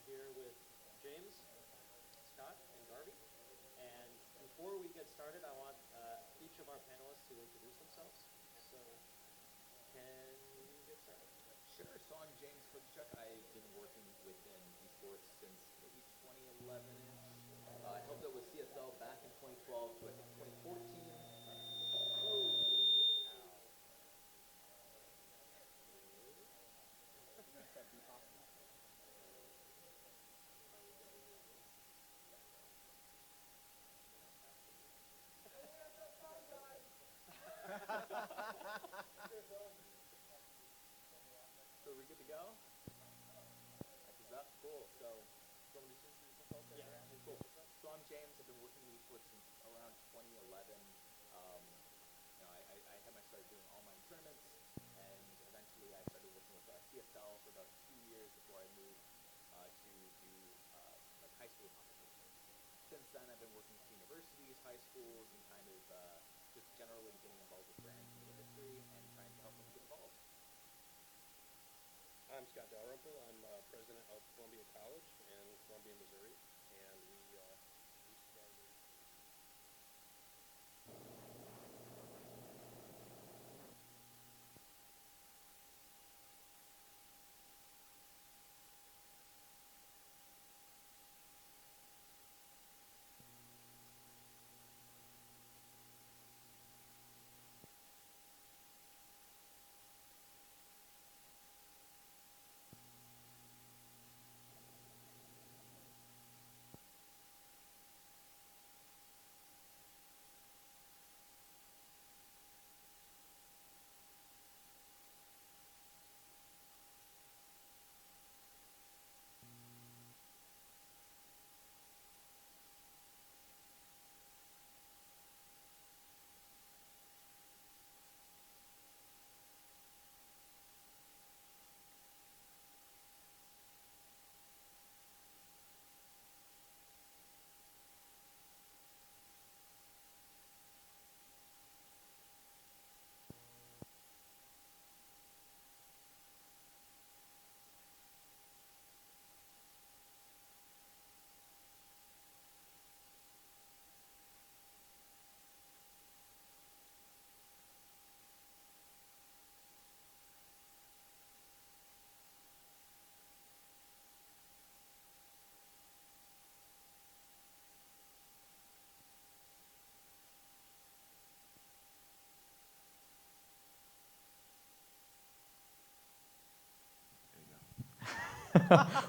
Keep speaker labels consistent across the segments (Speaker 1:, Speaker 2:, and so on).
Speaker 1: here with James, Scott, and Garvey. And before we get started, I want each of our panelists to introduce themselves. So, can we get started?
Speaker 2: Sure. So I'm James Kochuk. I've been working within esports since maybe 2011-ish. I helped out with CSL back in 2012 to I think 2014. So we're good to go? Mic is up. Cool. So, do you want me to just introduce myself?
Speaker 1: Yeah.
Speaker 2: Cool. So I'm James. I've been working in esports since around 2011. Um, I had my start doing online tournaments, and eventually I started working with CSL for about 2 years before I moved to do like high school competitions. Since then, I've been working with universities, high schools, and kind of just generally getting involved with brands in the industry and trying to help them get involved.
Speaker 3: I'm Scott Dalrymple. I'm president of Columbia College in Columbia, Missouri, and we started.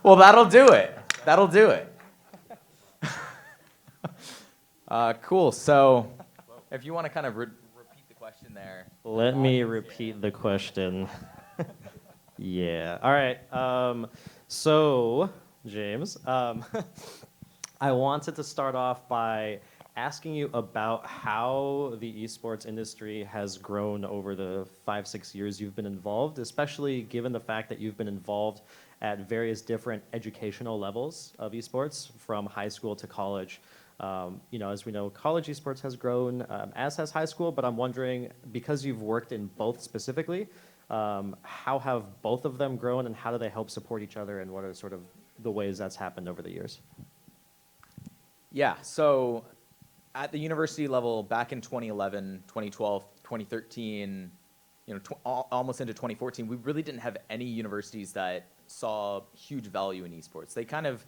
Speaker 2: Well, that'll do it. That'll do it. Cool. So, if you want to kind of repeat the question there.
Speaker 4: Let me repeat the question. Yeah. All right. So, James, I wanted to start off by asking you about how the esports industry has grown over the 5-6 years you've been involved, especially given the fact that you've been involved at various different educational levels of esports, from high school to college. As we know, college esports has grown, as has high school, but I'm wondering, because you've worked in both specifically, how have both of them grown, and how do they help support each other, and what are sort of the ways that's happened over the years?
Speaker 2: Yeah. So, at the university level, back in 2011, 2012, 2013, almost into 2014, we really didn't have any universities that saw huge value in esports. They kind of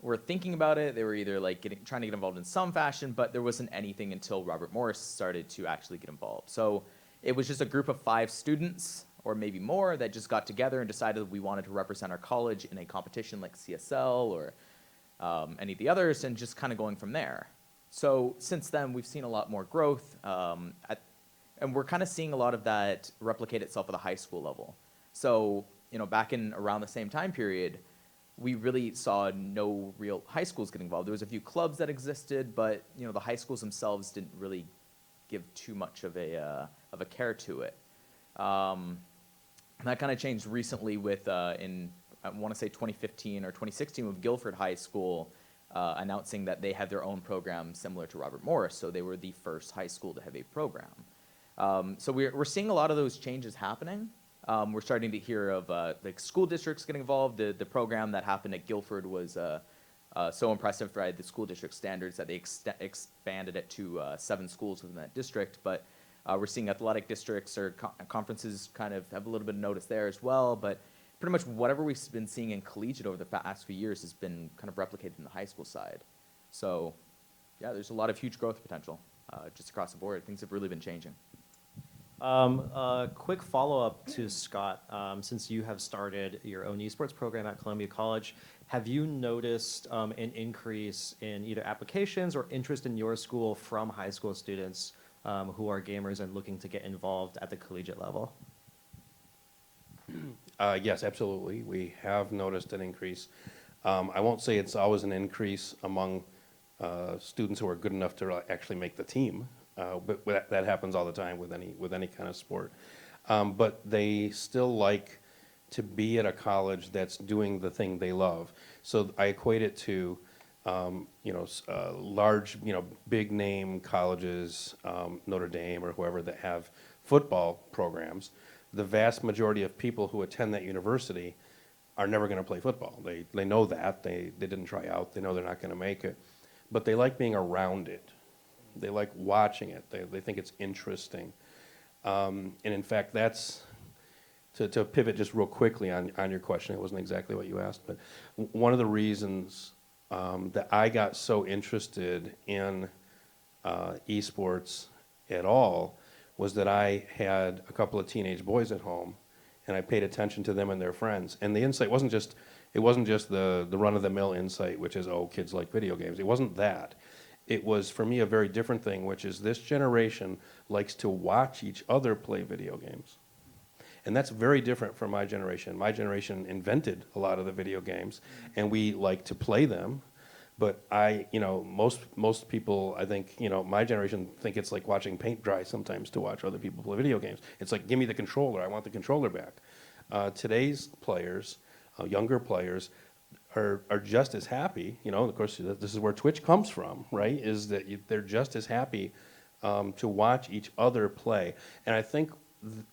Speaker 2: were thinking about it. They were either like trying to get involved in some fashion, but there wasn't anything until Robert Morris started to actually get involved. So it was just a group of 5 students, or maybe more, that just got together and decided we wanted to represent our college in a competition like CSL or any of the others, and just kind of going from there. So since then, we've seen a lot more growth, and we're kind of seeing a lot of that replicate itself at the high school level. So, back in around the same time period, we really saw no real high schools get involved. There was a few clubs that existed, but the high schools themselves didn't really give too much of a care to it. That kind of changed recently with in I want to say 2015 or 2016 with Guilford High School announcing that they had their own program similar to Robert Morris. So they were the first high school to have a program. So we're seeing a lot of those changes happening. We're starting to hear of like school districts getting involved. The program that happened at Guilford was so impressive by the school district standards that they expanded it to 7 schools within that district. But we're seeing athletic districts or conferences kind of have a little bit of notice there as well. But pretty much whatever we've been seeing in collegiate over the past few years has been kind of replicated in the high school side. So yeah, there's a lot of huge growth potential just across the board. Things have really been changing.
Speaker 4: A quick follow-up to Scott. Since you have started your own esports program at Columbia College, have you noticed an increase in either applications or interest in your school from high school students who are gamers and looking to get involved at the collegiate level?
Speaker 3: Yes, absolutely. We have noticed an increase. I won't say it's always an increase among students who are good enough to actually make the team, but that happens all the time with any kind of sport. But they still like to be at a college that's doing the thing they love. So I equate it to large, big name colleges, Notre Dame or whoever, that have football programs. The vast majority of people who attend that university are never going to play football. They know that. They didn't try out. They know they're not going to make it. But they like being around it. They like watching it. They think it's interesting. And in fact, that's, to pivot just real quickly on your question, it wasn't exactly what you asked, but one of the reasons that I got so interested in esports at all was that I had a couple of teenage boys at home, and I paid attention to them and their friends. And the insight wasn't just the run-of-the-mill insight, which is, oh, kids like video games. It wasn't that. It was, for me, a very different thing, which is this generation likes to watch each other play video games. And that's very different from my generation. My generation invented a lot of the video games, and we like to play them. But most people, I think, my generation think it's like watching paint dry sometimes to watch other people play video games. It's like, give me the controller, I want the controller back. Today's players, younger players, are just as happy, of course, this is where Twitch comes from, right? Is that they're just as happy to watch each other play. And I think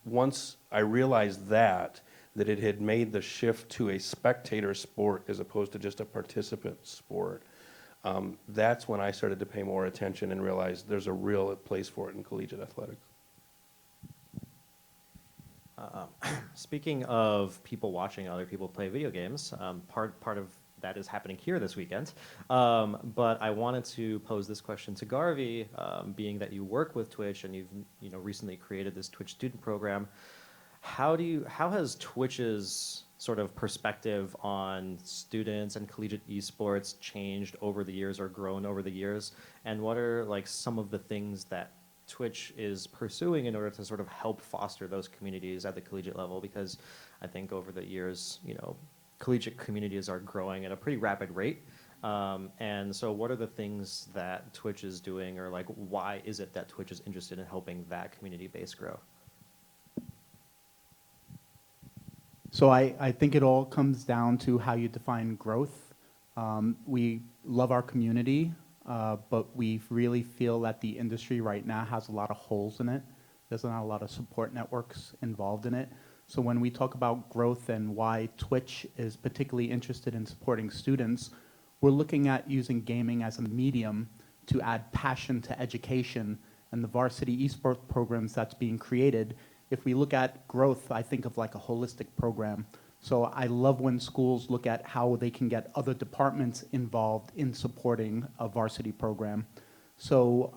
Speaker 3: once I realized that it had made the shift to a spectator sport as opposed to just a participant sport, that's when I started to pay more attention and realized there's a real place for it in collegiate athletics.
Speaker 4: Speaking of people watching other people play video games, part of that is happening here this weekend. But I wanted to pose this question to Garvey, being that you work with Twitch and you've recently created this Twitch student program. How has Twitch's sort of perspective on students and collegiate esports changed over the years or grown over the years? And what are like some of the things that Twitch is pursuing in order to sort of help foster those communities at the collegiate level? Because I think over the years, collegiate communities are growing at a pretty rapid rate. And so what are the things that Twitch is doing, or like why is it that Twitch is interested in helping that community base grow?
Speaker 5: So I think it all comes down to how you define growth. We love our community, but we really feel that the industry right now has a lot of holes in it. There's not a lot of support networks involved in it. So when we talk about growth and why Twitch is particularly interested in supporting students, we're looking at using gaming as a medium to add passion to education and the varsity esports programs that's being created. If we look at growth, I think of like a holistic program. So I love when schools look at how they can get other departments involved in supporting a varsity program. So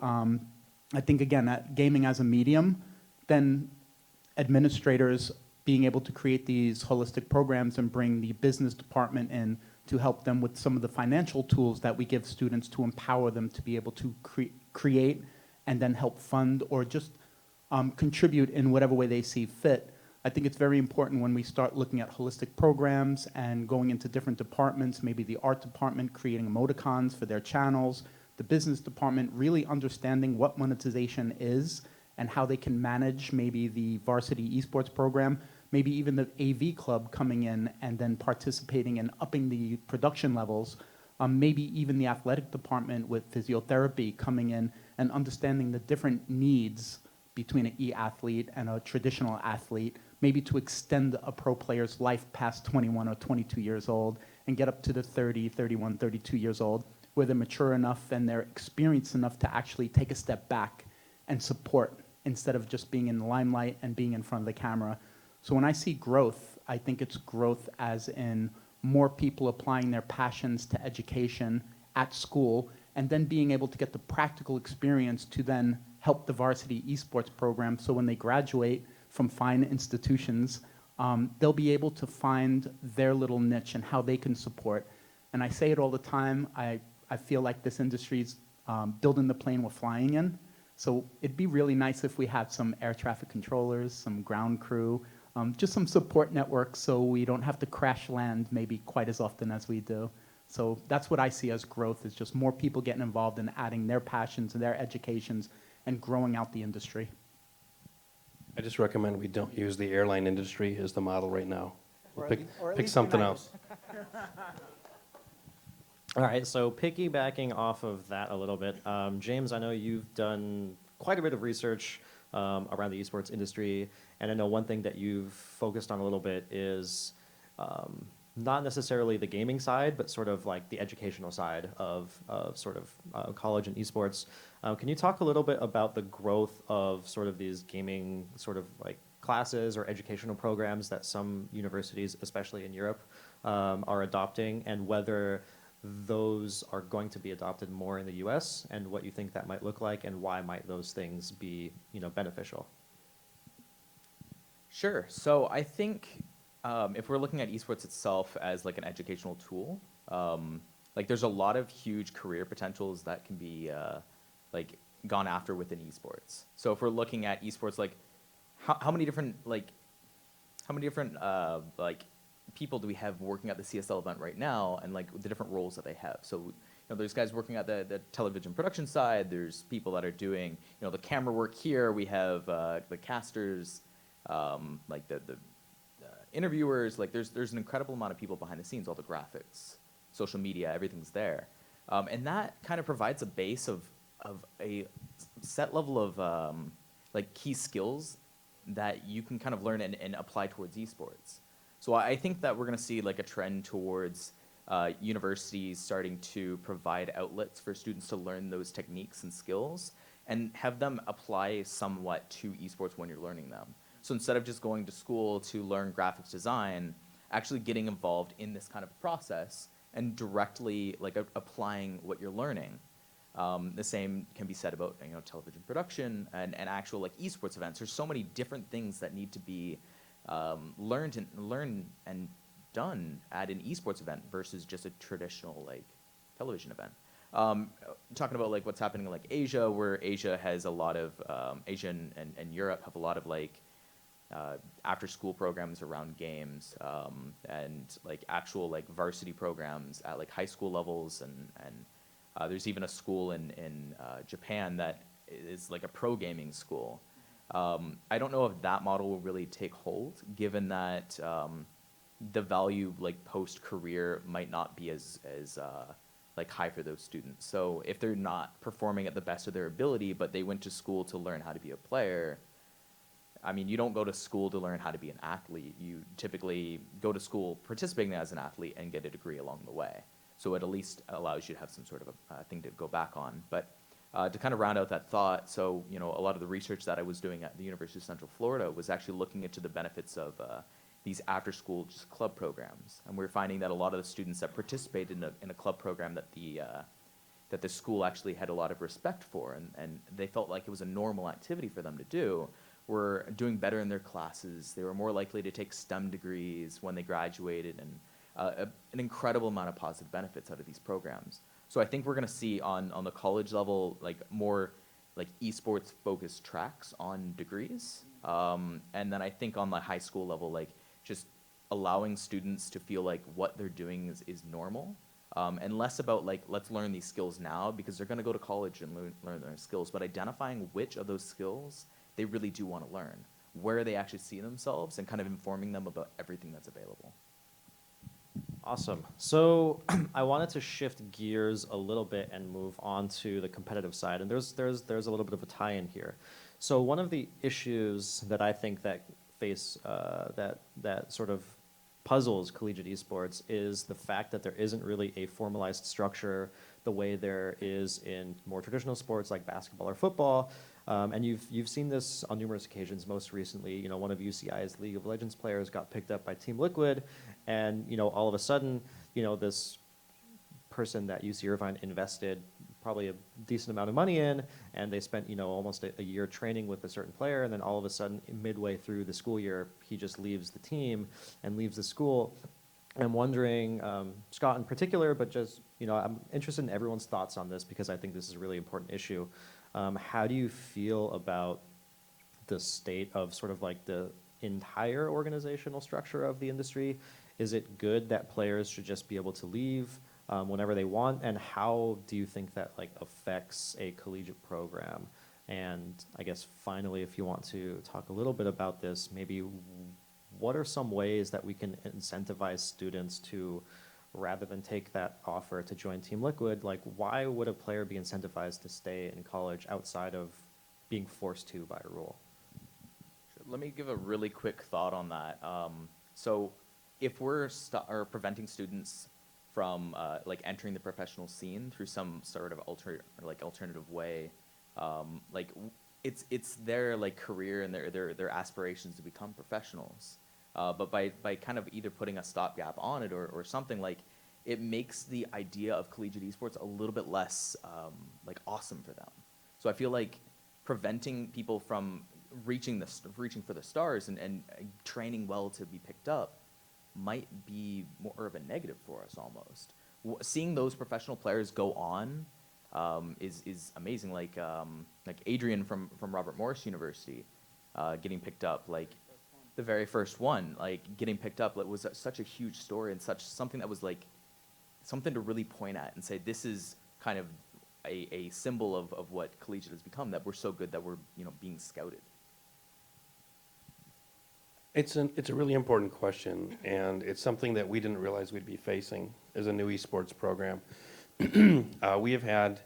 Speaker 5: I think, again, that gaming as a medium, then administrators being able to create these holistic programs and bring the business department in to help them with some of the financial tools that we give students to empower them to be able to create and then help fund or just contribute in whatever way they see fit. I think it's very important when we start looking at holistic programs and going into different departments, maybe the art department creating emoticons for their channels, the business department really understanding what monetization is and how they can manage maybe the varsity esports program, maybe even the AV club coming in and then participating and upping the production levels, maybe even the athletic department with physiotherapy coming in and understanding the different needs between an e-athlete and a traditional athlete, maybe to extend a pro player's life past 21 or 22 years old and get up to the 30, 31, 32 years old, where they're mature enough and they're experienced enough to actually take a step back and support instead of just being in the limelight and being in front of the camera. So when I see growth, I think it's growth as in more people applying their passions to education at school and then being able to get the practical experience to then help the varsity esports program, so when they graduate from fine institutions, they'll be able to find their little niche and how they can support. And I say it all the time, I feel like this industry's building the plane we're flying in. So it'd be really nice if we had some air traffic controllers, some ground crew, just some support networks so we don't have to crash land maybe quite as often as we do. So that's what I see as growth, is just more people getting involved in adding their passions and their educations and growing out the industry.
Speaker 3: I just recommend we don't use the airline industry as the model right now.
Speaker 1: Or at
Speaker 3: Pick,
Speaker 1: least- or at
Speaker 3: pick
Speaker 1: least
Speaker 3: something
Speaker 1: United.
Speaker 3: else.
Speaker 4: All right, so piggybacking off of that a little bit, James, I know you've done quite a bit of research around the esports industry, and I know one thing that you've focused on a little bit is not necessarily the gaming side, but sort of like the educational side of sort of college and esports. Can you talk a little bit about the growth of sort of these gaming sort of like classes or educational programs that some universities, especially in Europe, are adopting, and whether those are going to be adopted more in the US, and what you think that might look like, and why might those things be, beneficial?
Speaker 2: Sure. So I think if we're looking at esports itself as like an educational tool, like there's a lot of huge career potentials that can be like gone after within esports. So if we're looking at esports, like how many different like people do we have working at the CSL event right now, and like the different roles that they have? So there's guys working at the television production side. There's people that are doing the camera work here. We have the casters, like the interviewers. Like there's an incredible amount of people behind the scenes, all the graphics, social media, everything's there, and that kind of provides a base of a set level of like key skills that you can kind of learn and apply towards esports. So I think that we're going to see like a trend towards universities starting to provide outlets for students to learn those techniques and skills and have them apply somewhat to esports when you're learning them. So instead of just going to school to learn graphics design, actually getting involved in this kind of process and directly like applying what you're learning. The same can be said about television production and actual like esports events. There's so many different things that need to be learned and done at an esports event versus just a traditional like television event. Talking about like what's happening in like Asia, where Asia has a lot of Asia and Europe have a lot of like after school programs around games and like actual like varsity programs at like high school levels, and there's even a school in Japan that is like a pro gaming school. I don't know if that model will really take hold, given that the value like post-career might not be as like high for those students. So if they're not performing at the best of their ability, but they went to school to learn how to be a player, I mean, you don't go to school to learn how to be an athlete. You typically go to school participating as an athlete and get a degree along the way. So it at least allows you to have some sort of a thing to go back on. But to kind of round out that thought, so a lot of the research that I was doing at the University of Central Florida was actually looking into the benefits of these after-school club programs, and we're finding that a lot of the students that participated in a club program that the school actually had a lot of respect for, and they felt like it was a normal activity for them to do, were doing better in their classes. They were more likely to take STEM degrees when they graduated, and an incredible amount of positive benefits out of these programs. So I think we're going to see on the college level like more like esports focused tracks on degrees, and then I think on the high school level, like just allowing students to feel like what they're doing is normal, and less about like let's learn these skills now because they're going to go to college and learn their skills, but identifying which of those skills they really do want to learn, where they actually see themselves, and kind of informing them about everything that's available.
Speaker 4: Awesome. So I wanted to shift gears a little bit and move on to the competitive side, and there's a little bit of a tie-in here. So one of the issues that I think that face that sort of puzzles collegiate esports is the fact that there isn't really a formalized structure the way there is in more traditional sports like basketball or football. And you've seen this on numerous occasions. Most recently, you know, one of UCI's League of Legends players got picked up by Team Liquid, and you know, all of a sudden, you know, this person that UC Irvine invested probably a decent amount of money in, and they spent, you know, almost a year training with a certain player, and then all of a sudden, midway through the school year, he just leaves the team and leaves the school. I'm wondering, Scott in particular, but just, you know, I'm interested in everyone's thoughts on this because I think this is a really important issue. How do you feel about the state of sort of like the entire organizational structure of the industry? Is it good that players should just be able to leave whenever they want? And how do you think that like affects a collegiate program? And I guess finally, if you want to talk a little bit about this, maybe what are some ways that we can incentivize students to, rather than take that offer to join Team Liquid, like why would a player be incentivized to stay in college outside of being forced to by a rule?
Speaker 2: Let me give a really quick thought on that. So if we're preventing students from like entering the professional scene through some sort of alternative way, it's their like career and their aspirations to become professionals. But by kind of either putting a stopgap on it or something, like it makes the idea of collegiate esports a little bit less like awesome for them. So I feel like preventing people from reaching for the stars and training well to be picked up might be more of a negative for us almost. Seeing those professional players go on is amazing. Like Adrian from Robert Morris University getting picked up, like the very first one, like getting picked up, it was such a huge story and such something that was like something to really point at and say this is kind of a symbol of what collegiate has become, that we're so good that we're, you know, being scouted.
Speaker 3: It's a really important question, and it's something that we didn't realize we'd be facing as a new esports program. We have had,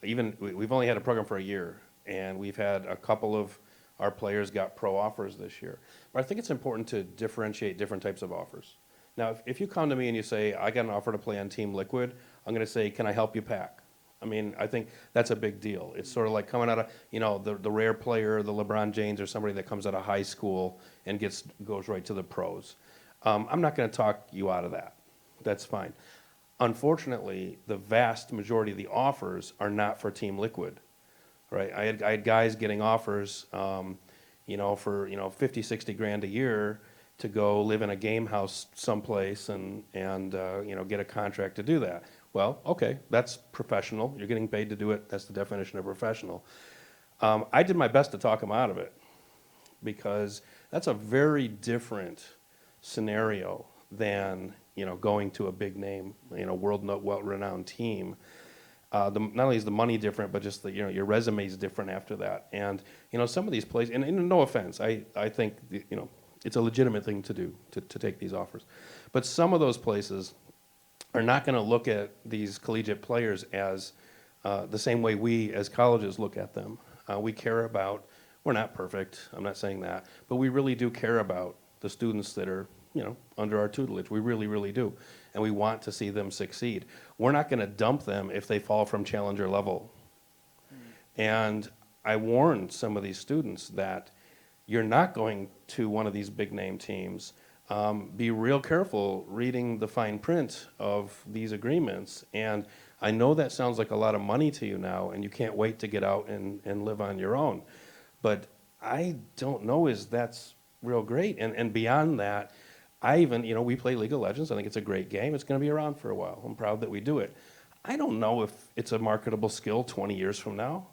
Speaker 3: we've only had a program for a year, and we've had a couple of our players got pro offers this year. But I think it's important to differentiate different types of offers. Now, if you come to me and you say, I got an offer to play on Team Liquid, I'm going to say, can I help you pack? I mean, I think that's a big deal. It's sort of like coming out of, you know, the rare player, the LeBron James, or somebody that comes out of high school and goes right to the pros. I'm not going to talk you out of that. That's fine. Unfortunately, the vast majority of the offers are not for Team Liquid, right? I had guys getting offers, you know, for, you know, 50, 60 grand a year to go live in a game house someplace and you know, get a contract to do that. Well, okay, that's professional. You're getting paid to do it. That's the definition of professional. I did my best to talk him out of it because that's a very different scenario than, you know, going to a big name, you know, well-renowned team. Not only is the money different, but just the, you know, your resume is different after that. And, you know, some of these places, and no offense, I think, you know, it's a legitimate thing to do, to take these offers. But some of those places are not going to look at these collegiate players as the same way we as colleges look at them. We care about, we're not perfect, I'm not saying that, but we really do care about the students that are, you know, under our tutelage. We really, really do. And we want to see them succeed. We're not going to dump them if they fall from challenger level. And I warned some of these students that you're not going to one of these big name teams. Be real careful reading the fine print of these agreements. And I know that sounds like a lot of money to you now, and you can't wait to get out and live on your own. But I don't know if that's real great. And beyond that, I even, you know, we play League of Legends. I think it's a great game. It's going to be around for a while. I'm proud that we do it. I don't know if it's a marketable skill 20 years from now.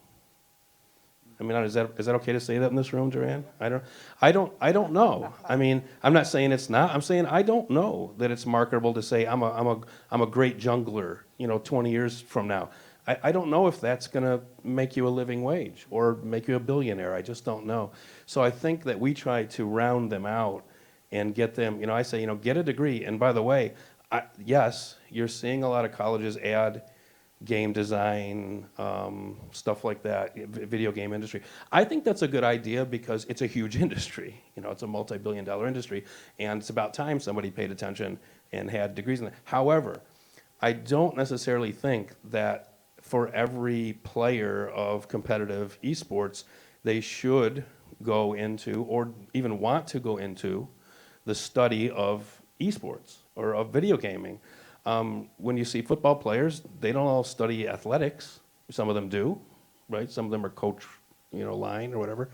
Speaker 3: I mean, is that okay to say that in this room, Duran? I don't know. I mean, I'm not saying it's not. I'm saying I don't know that it's marketable to say I'm a great jungler, you know, 20 years from now. I don't know if that's going to make you a living wage or make you a billionaire. I just don't know. So I think that we try to round them out and get them, you know, I say, you know, get a degree. And by the way, yes, you're seeing a lot of colleges add game design, stuff like that, video game industry. I think that's a good idea because it's a huge industry. You know, it's a multi-billion-dollar industry, and it's about time somebody paid attention and had degrees in it. However, I don't necessarily think that for every player of competitive esports, they should go into or even want to go into the study of esports or of video gaming. When you see football players, they don't all study athletics. Some of them do, right? Some of them are coach, line or whatever.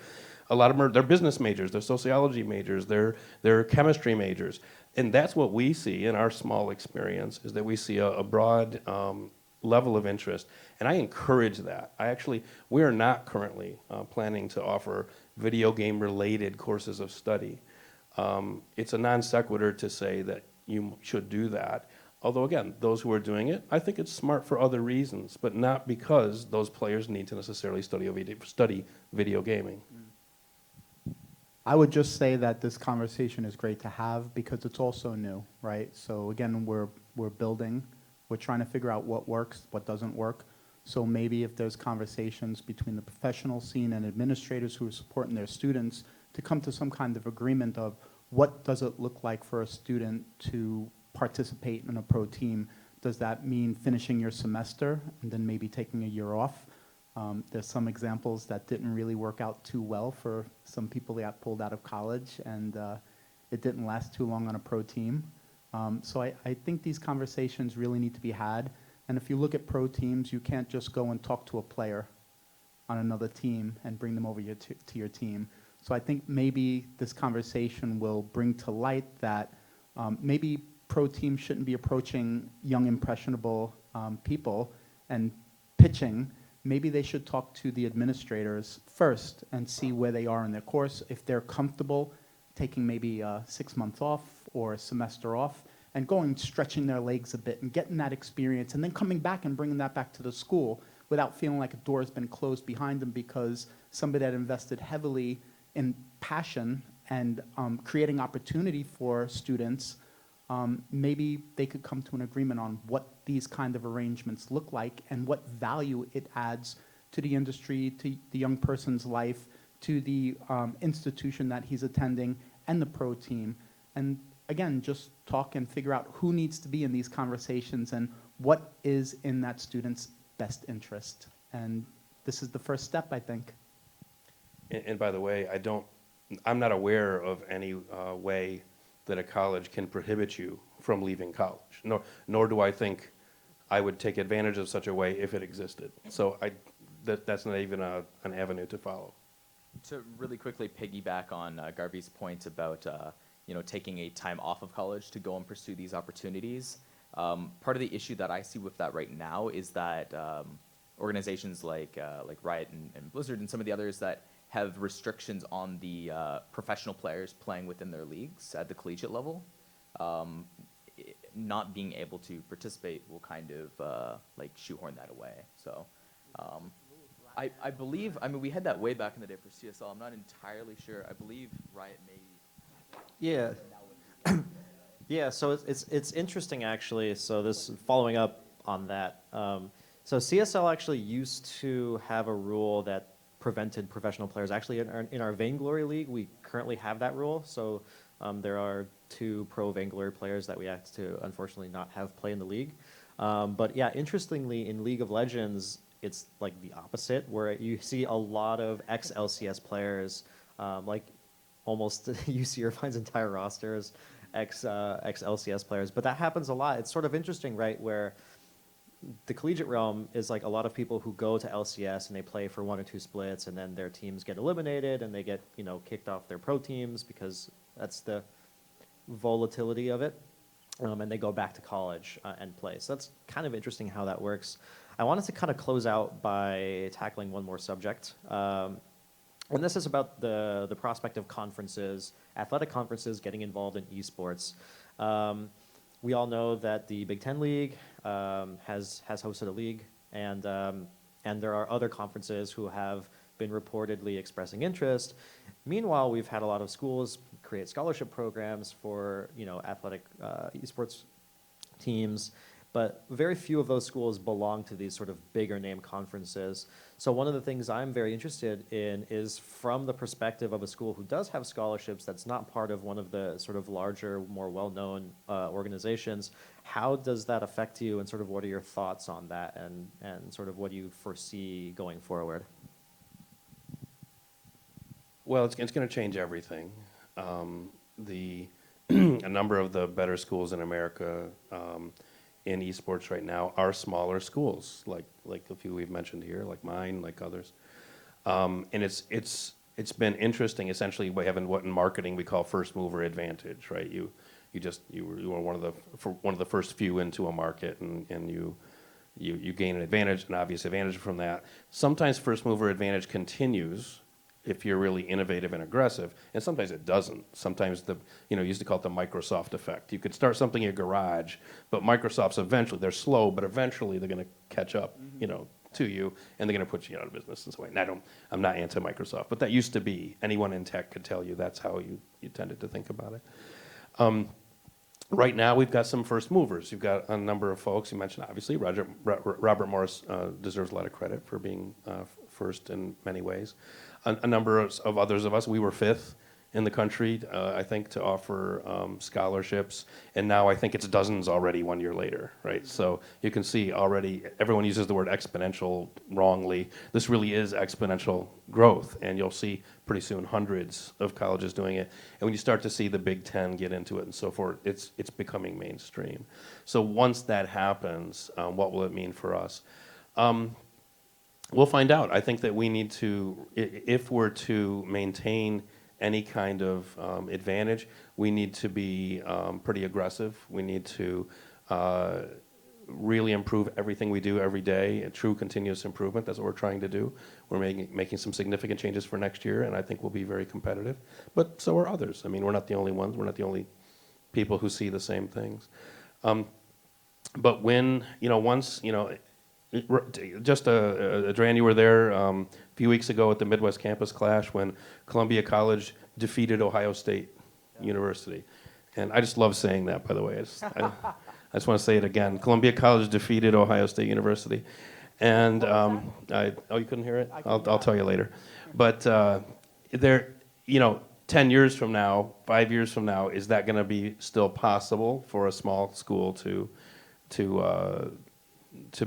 Speaker 3: A lot of them they're business majors, they're sociology majors, they're chemistry majors. And that's what we see in our small experience, is that we see a broad level of interest. And I encourage that. We are not currently planning to offer video game related courses of study. It's a non sequitur to say that you should do that. Although again, those who are doing it, I think it's smart for other reasons, but not because those players need to necessarily study video gaming.
Speaker 5: I would just say that this conversation is great to have because it's also new, right? So again, we're building, we're trying to figure out what works, what doesn't work. So maybe if there's conversations between the professional scene and administrators who are supporting their students to come to some kind of agreement of what does it look like for a student to participate in a pro team. Does that mean finishing your semester and then maybe taking a year off? There's some examples that didn't really work out too well for some people that got pulled out of college, and it didn't last too long on a pro team. So I think these conversations really need to be had. And if you look at pro teams, you can't just go and talk to a player on another team and bring them over to your team. So I think maybe this conversation will bring to light that maybe pro teams shouldn't be approaching young, impressionable people and pitching. Maybe they should talk to the administrators first and see where they are in their course. If they're comfortable taking maybe 6 months off or a semester off and going, stretching their legs a bit and getting that experience and then coming back and bringing that back to the school without feeling like a door has been closed behind them because somebody had invested heavily in passion and creating opportunity for students. Maybe they could come to an agreement on what these kind of arrangements look like and what value it adds to the industry, to the young person's life, to the institution that he's attending, and the pro team. And again, just talk and figure out who needs to be in these conversations and what is in that student's best interest. And this is the first step, I think.
Speaker 3: And by the way, I'm not aware of any way that a college can prohibit you from leaving college. Nor do I think I would take advantage of such a way if it existed. So that's not even an avenue to follow.
Speaker 2: To really quickly piggyback on Garvey's point about taking a time off of college to go and pursue these opportunities, part of the issue that I see with that right now is that organizations like Riot and Blizzard and some of the others that have restrictions on the professional players playing within their leagues at the collegiate level, not being able to participate will kind of shoehorn that away. So I believe, we had that way back in the day for CSL. I'm not entirely sure. I believe Riot may.
Speaker 4: Yeah. Yeah, so it's interesting actually. So this following up on that. So CSL actually used to have a rule that prevented professional players. Actually, in our Vainglory League, we currently have that rule. So there are 2 pro Vainglory players that we have to unfortunately not have play in the league. But yeah, interestingly, in League of Legends, it's like the opposite, where you see a lot of ex-LCS players, like almost UC Irvine's entire roster is ex-LCS players. But that happens a lot. It's sort of interesting, right, where the collegiate realm is like a lot of people who go to LCS and they play for 1 or 2 splits, and then their teams get eliminated and they get kicked off their pro teams because that's the volatility of it, and they go back to college and play. So that's kind of interesting how that works. I wanted to kind of close out by tackling one more subject, and this is about the prospect of conferences, athletic conferences getting involved in esports. We all know that the Big Ten League has hosted a league, and there are other conferences who have been reportedly expressing interest. Meanwhile, we've had a lot of schools create scholarship programs for athletic esports teams, but very few of those schools belong to these sort of bigger name conferences. So one of the things I'm very interested in is from the perspective of a school who does have scholarships that's not part of one of the sort of larger, more well-known organizations, how does that affect you, and sort of what are your thoughts on that, and sort of what do you foresee going forward?
Speaker 3: Well, it's going to change everything. A number of the better schools in America in esports right now are smaller schools, like a few we've mentioned here, like mine, like others. And it's been interesting. Essentially, we have what in marketing we call first mover advantage, right? You were one of the first few into a market, and you gain an advantage, an obvious advantage from that. Sometimes first mover advantage continues if you're really innovative and aggressive, and sometimes it doesn't. Sometimes you used to call it the Microsoft effect. You could start something in your garage, but Microsoft's eventually, they're slow, but eventually they're going to catch up, to you, and they're going to put you out of business and so on. And I'm not anti-Microsoft, but that used to be. Anyone in tech could tell you that's how you tended to think about it. Right now, we've got some first movers. You've got a number of folks. You mentioned, obviously, Robert Morris deserves a lot of credit for being first in many ways. A number of others of us, we were fifth in the country, I think, to offer scholarships. And now I think it's dozens already 1 year later, right? So you can see already, everyone uses the word exponential wrongly. This really is exponential growth. And you'll see pretty soon hundreds of colleges doing it. And when you start to see the Big Ten get into it and so forth, it's becoming mainstream. So once that happens, what will it mean for us? We'll find out. I think that we need to, if we're to maintain any kind of advantage, we need to be pretty aggressive. We need to really improve everything we do every day, a true continuous improvement. That's what we're trying to do. We're making some significant changes for next year, and I think we'll be very competitive. But so are others. I mean, we're not the only ones. We're not the only people who see the same things. But when, once, Adrian, you were there a few weeks ago at the Midwest Campus Clash when Columbia College defeated Ohio State University. And I just love saying that, by the way. I just want to say it again. Columbia College defeated Ohio State University. And you couldn't hear it? I'll tell you later. But 10 years from now, 5 years from now, is that going to be still possible for a small school to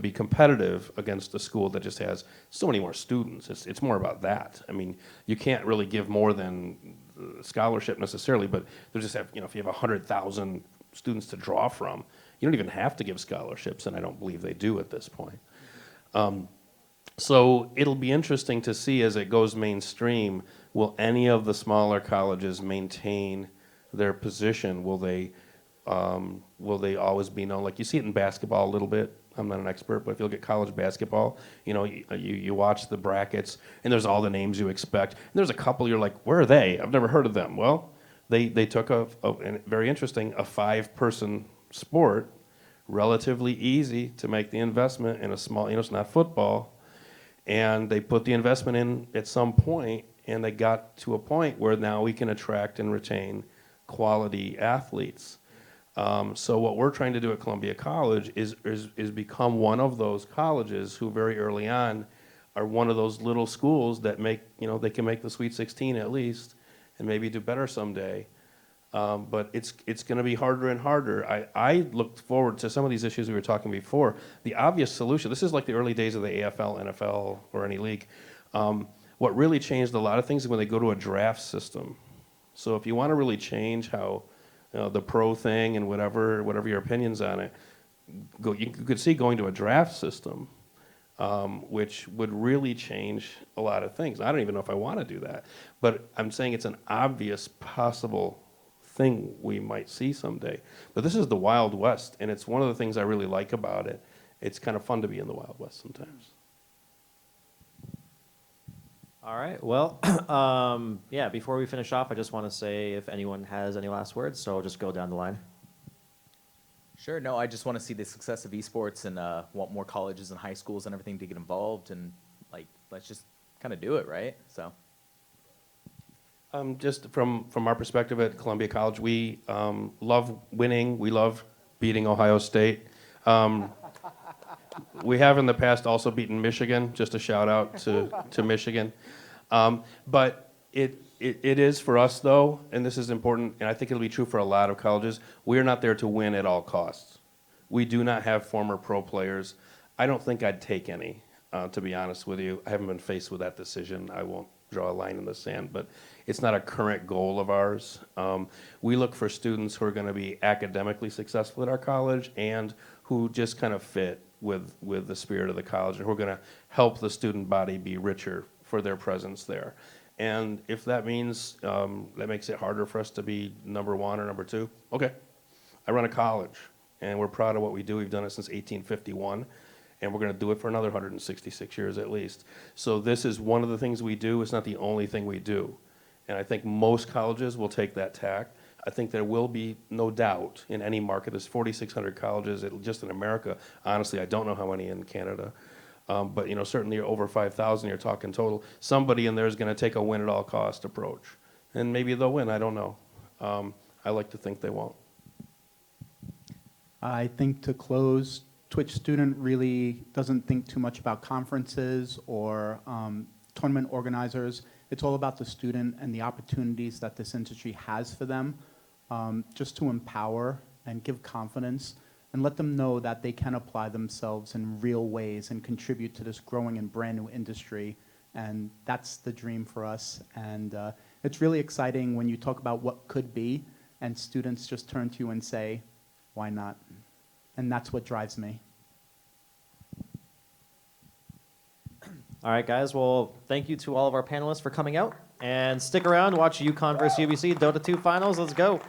Speaker 3: be competitive against a school that just has so many more students? It's more about that. I mean, you can't really give more than scholarship necessarily, but they just have, if you have 100,000 students to draw from, you don't even have to give scholarships, and I don't believe they do at this point. So it'll be interesting to see as it goes mainstream, will any of the smaller colleges maintain their position? Will they always be known? Like you see it in basketball a little bit. I'm not an expert, but if you look at college basketball, you watch the brackets, and there's all the names you expect. And there's a couple you're like, where are they? I've never heard of them. Well, they took and very interesting, a 5-person sport, relatively easy to make the investment in a small, it's not football, and they put the investment in at some point, and they got to a point where now we can attract and retain quality athletes. So what we're trying to do at Columbia College is become one of those colleges who very early on are one of those little schools that they can make the Sweet 16 at least, and maybe do better someday. But it's going to be harder and harder. I looked forward to some of these issues we were talking before. The obvious solution, this is like the early days of the AFL, NFL, or any league. What really changed a lot of things is when they go to a draft system. So if you want to really change how the pro thing and whatever your opinions on it, you could see going to a draft system, which would really change a lot of things. I don't even know if I want to do that, but I'm saying it's an obvious possible thing we might see someday. But this is the Wild West, and it's one of the things I really like about it. It's kind of fun to be in the Wild West sometimes.
Speaker 4: All right. Well, before we finish off, I just want to say if anyone has any last words, so I'll just go down the line.
Speaker 2: Sure. No, I just want to see the success of esports and want more colleges and high schools and everything to get involved, and let's just kind of do it, right? So.
Speaker 3: Just from our perspective at Columbia College, we love winning. We love beating Ohio State. We have in the past also beaten Michigan, just a shout out to Michigan. But it is for us though, and this is important, and I think it'll be true for a lot of colleges, we are not there to win at all costs. We do not have former pro players. I don't think I'd take any, to be honest with you. I haven't been faced with that decision. I won't draw a line in the sand, but it's not a current goal of ours. We look for students who are going to be academically successful at our college and who just kind of fit with the spirit of the college, and who are going to help the student body be richer for their presence there. And if that means that makes it harder for us to be number one or number two, okay. I run a college, and we're proud of what we do. We've done it since 1851, and we're going to do it for another 166 years at least. So this is one of the things we do. It's not the only thing we do. And I think most colleges will take that tack. I think there will be, no doubt, in any market, there's 4,600 colleges just in America. Honestly, I don't know how many in Canada. But you know, certainly over 5,000 you're talking total. Somebody in there is going to take a win at all cost approach. And maybe they'll win, I don't know. I like to think they won't.
Speaker 5: I think to close, Twitch student really doesn't think too much about conferences or tournament organizers. It's all about the student and the opportunities that this industry has for them, just to empower and give confidence and let them know that they can apply themselves in real ways and contribute to this growing and brand new industry. And that's the dream for us. And it's really exciting when you talk about what could be and students just turn to you and say, why not? And that's what drives me.
Speaker 4: All right, guys. Well, thank you to all of our panelists for coming out. And stick around, watch UConn versus UBC Dota 2 finals. Let's go.